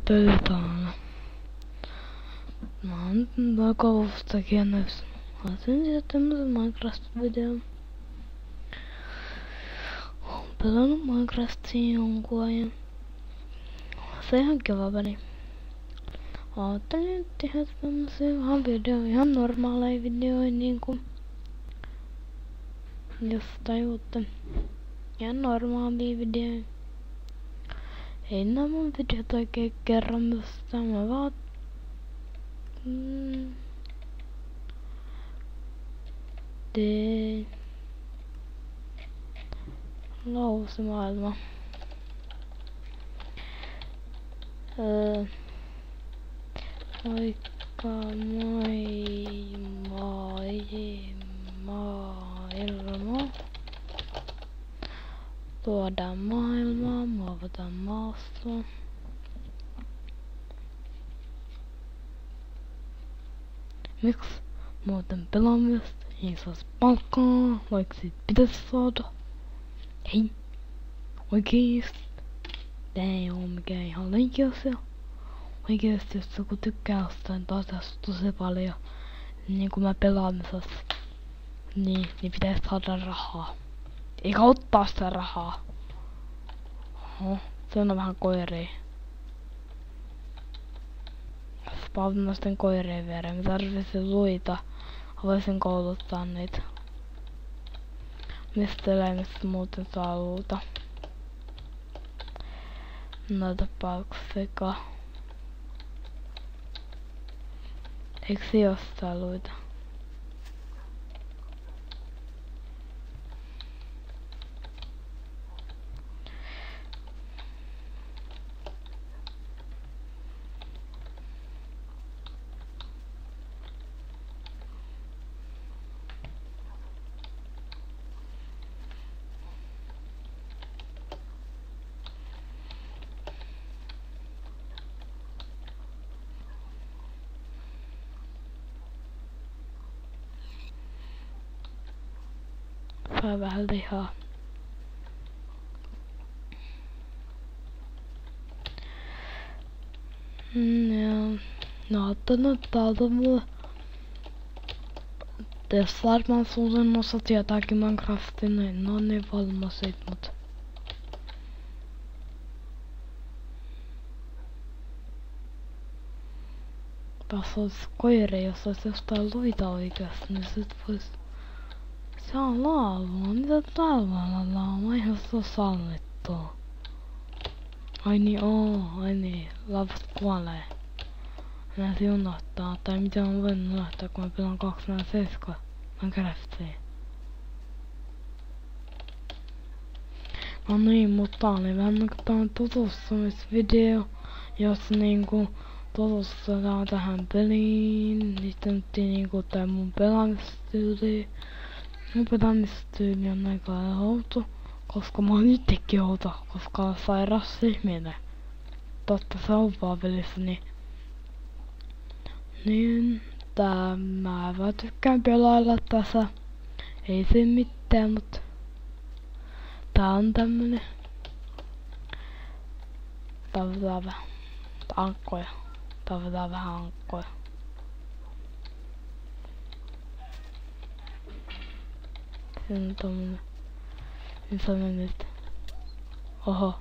pöytään. Mä oon koulustakin näissä. Mä otin siitä tämmösen Minecraft-videon. Oon pelannut Minecraftia jonkun ajan. Se on ihan kiva peli. Ajattelin nyt tehdä tämmösiä vähän videoja, ihan normaaleja videoja niinku. Jos tajuutte. Ihan normaalia videoja. Ei nää mun videot oikein kerro mistään, mä vaan teen lausemaailma. Moikka maailma. Luodaan maailmaa, muovataan maastoa. Miksi muuten pelaamista ei saisi palkkaa, vaikka siitä pitäisi saada? Hei, oikeesti. Tää ei oo mikään ihan leikkiasia. Oikeesti jos joku tykkää jostain asiasta tosi paljon, niin kuin mä pelaamisessa, niin pitäisi saada rahaa. Eikä ottaa sitä rahaa. Oho, se on vähän koiria. Spavnasten koirien viereen. Me tarvitsin luita. Voisin kouluttaa niitä. Mistä eläimistä muuten saa luuta? No tapaukseka. Eikö se jostain luita? Saa vähän lihaa. Joo. No ottanut täältä mulle. Jos varmaan suurin osa tietääkin Minecraftin, niin ne on niin valma siitä, mut tässä olis koiri, jos ois jostain luita oikeasti, niin sit vois. Se on laavaa, mitä täällä laavaa, eihän se oo sallittua. Ai niin, laavasta kuolee. Mä se unohtaa, tai mitä on voinut unohtaa, kun mä pelaan 247 Minecraftia. No niin, mutta tää oli vähän niinku tää tutustumisvideo, jos niinku tutustutaan tähän peliin, niin sitten niinku tää mun pelaamistyyli. Mun pelaamistyyli on aika outo, koska mä oon itsekin outo, koska on sairas ihminen. Totta se on vaan pelissä, niin mä vaan tykkään pelailla tässä. Ei se mitään, mut tää on tämmönen. Tavataan vähän ankkoja. Tavataan vähän ankkoja. Se on tommonen. Missä me nyt? Oho.